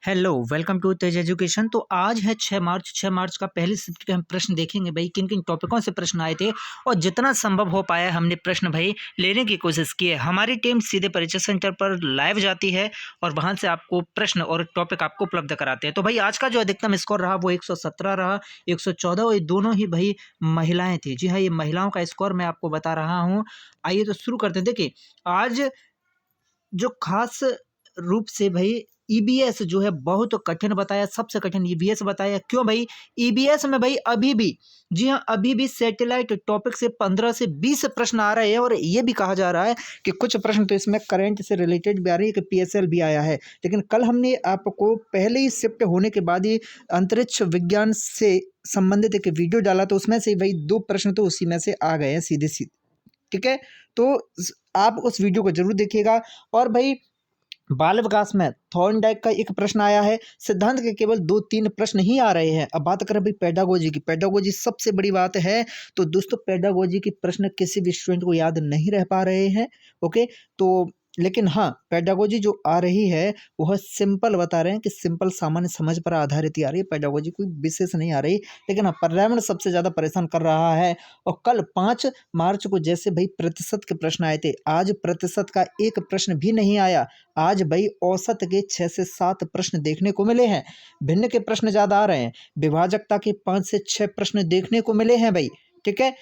Hello, welcome to Tej education. तो आज है 6 मार्च का पहली शिफ्ट के हम प्रश्न देखेंगे भाई किन-किन टॉपिकों से प्रश्न आए थे और जितना संभव हो पाया हमने प्रश्न भाई लेने की कोशिश की है। हमारी टीम सीधे परीक्षा सेंटर पर लाइव जाती है और वहाँ से आपको प्रश्न और टॉपिक आपको उपलब्ध कराते हैं। तो भाई आज का जो अधिकतम स्कोर रहा वो 117 रहा, 114 और ये दोनों ही भाई महिलाएँ थी। जी हाँ, ये महिलाओं का स्कोर मैं आपको बता रहा हूँ। आइए तो शुरू करते हैं। देखिए, आज जो खास रूप से भई ईबीएस जो है बहुत कठिन बताया, सबसे कठिन ईबीएस बताया। क्यों भई? ईबीएस में भई अभी भी, जी हाँ, अभी भी सैटेलाइट टॉपिक से 15 से 20 प्रश्न आ रहे हैं और ये भी कहा जा रहा है कि कुछ प्रश्न तो इसमें करंट से रिलेटेड भी आ रही है कि पीएसएल भी आया है। लेकिन कल हमने आपको पहले ही शिफ्ट होने के बाद ही अंतरिक्ष विज्ञान से संबंधित एक वीडियो डाला, तो उसमें से भई 2 प्रश्न तो उसी में से आ गए हैं सीधे-सीधे। ठीक है? तो आप उस वीडियो को ज़रूर देखिएगा। और भाई बाल विकास में थॉर्नडाइक का एक प्रश्न आया है। सिद्धांत के केवल 2-3 प्रश्न ही आ रहे हैं। अब बात करें भाई पेडागोजी की। पेडागोजी सबसे बड़ी बात है। तो दोस्तों पेडागोजी की प्रश्न किसी भी स्टूडेंट को याद नहीं रह पा रहे हैं। ओके, तो लेकिन हाँ, पेडागोजी जो आ रही है वह सिंपल बता रहे हैं कि सिंपल सामान्य समझ पर आधारित ही आ रही है। पेडागोजी कोई विशेष नहीं आ रही। लेकिन हाँ, पर्यावरण सबसे ज़्यादा परेशान कर रहा है। और कल 5 मार्च को जैसे भाई प्रतिशत के प्रश्न आए थे, आज प्रतिशत का एक प्रश्न भी नहीं आया। आज भाई औसत के 6 से 7 प्रश्न देखने को मिले हैं। भिन्न के प्रश्न ज़्यादा आ रहे हैं। विभाजकता के 5 से 6 प्रश्न देखने को मिले हैं भाई। ठीक है?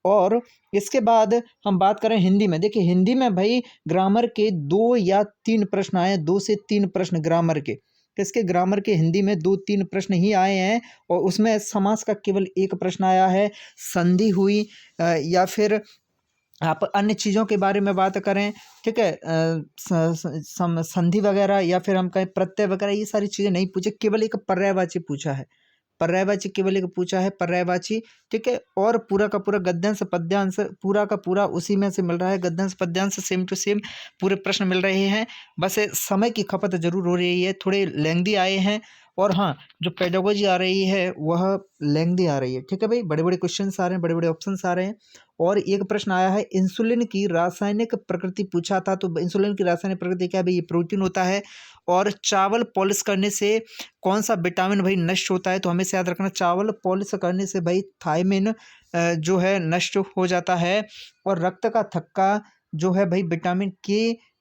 और इसके बाद हम बात करें हिंदी में। देखिए हिंदी में भाई ग्रामर के 2 या 3 प्रश्न आए हैं, 2 से 3 प्रश्न ग्रामर के। किसके? ग्रामर के हिंदी में 2-3 प्रश्न ही आए हैं और उसमें समास का केवल 1 प्रश्न आया है। संधि हुई या फिर आप अन्य चीज़ों के बारे में बात करें, ठीक है? संधि वगैरह या फिर हम कहें प्रत्यय वगैरह, ये सारी चीज़ें नहीं पूछे, केवल एक पर्यायवाची पूछा है। पर्यायवाची केवल एक पूछा है, पर्यायवाची। ठीक है? और पूरा का पूरा गद्यांश पद्यांश पूरा का पूरा उसी में से मिल रहा है। गद्यांश पद्यांश सेम टू सेम पूरे प्रश्न मिल रहे हैं। बस समय की खपत ज़रूर हो रही है, थोड़े लेंथी आए हैं। और हाँ, जो पेडागोजी आ रही है वह लेंथी आ रही है। ठीक है भाई? बड़े-बड़े क्वेश्चन्स आ रहे हैं, बड़े-बड़े ऑप्शंस आ रहे हैं। और एक प्रश्न आया है इंसुलिन की रासायनिक प्रकृति पूछा था। तो इंसुलिन की रासायनिक प्रकृति क्या है भाई? ये प्रोटीन होता है। और चावल पॉलिश करने से कौन सा विटामिन भाई नष्ट होता है? तो हमेशा याद रखना, चावल पॉलिश करने से भाई थायमिन जो है नष्ट हो जाता है। और रक्त का थक्का जो है भाई विटामिन के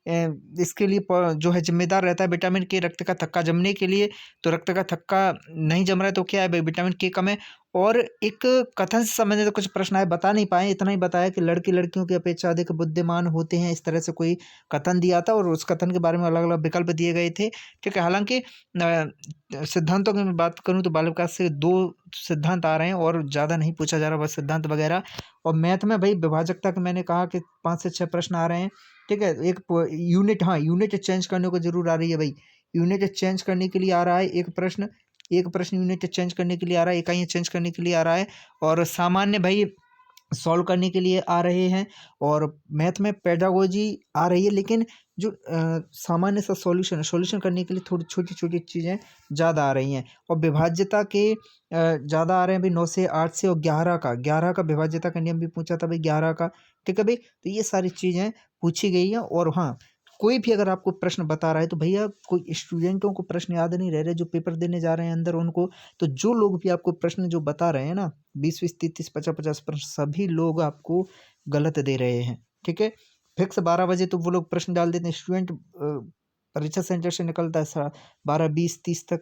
इसके लिए जो है जिम्मेदार रहता है, विटामिन के रक्त का थक्का जमने के लिए। तो रक्त का थक्का नहीं जम रहा है तो क्या है भाई? विटामिन के कम है। और एक कथन से संबंधित कुछ प्रश्न आए, बता नहीं पाए, इतना ही बताया कि लड़के लड़कियों की अपेक्षा अधिक बुद्धिमान होते हैं, इस तरह से कोई कथन दिया था और उस कथन के बारे में अलग अलग विकल्प दिए गए थे। ठीक है? हालांकि सिद्धांतों की मैं बात करूं तो बाल विकास से 2 सिद्धांत आ रहे हैं और ज़्यादा नहीं पूछा जा रहा बस सिद्धांत वगैरह। और मैथ में भाई विभाजकता के मैंने कहा कि 5 से 6 प्रश्न आ रहे हैं। ठीक है? एक यूनिट, हाँ, यूनिट चेंज करने को जरूर आ रही है भाई। यूनिट चेंज करने के लिए आ रहा है एक प्रश्न। एक प्रश्न यूनिट चेंज करने के लिए आ रहा है, इकाइयाँ चेंज करने के लिए आ रहा है। और सामान्य भाई सॉल्व करने के लिए आ रहे हैं। और मैथ में पेडागोजी आ रही है, लेकिन जो सामान्य सा सॉल्यूशन करने के लिए थोड़ी छोटी-छोटी चीज़ें ज़्यादा आ रही हैं। और विभाज्यता के ज़्यादा आ रहे हैं भाई 9 से 8 से। और 11 का विभाज्यता का नियम भी पूछा था भाई 11 का। ठीक है भाई? तो ये सारी चीज़ें पूछी गई हैं। और हाँ, कोई भी अगर आपको प्रश्न बता रहा है तो भैया कोई स्टूडेंटों को प्रश्न याद नहीं रह रहे जो पेपर देने जा रहे हैं अंदर उनको। तो जो लोग भी आपको प्रश्न जो बता रहे हैं ना, 20-20, 30-30, 50-50 प्रश्न सभी लोग आपको गलत दे रहे हैं। ठीक है? फिक्स 12 बजे तो वो लोग प्रश्न डाल देते हैं। स्टूडेंट परीक्षा सेंटर से निकलता है 12, 20, 30 तक।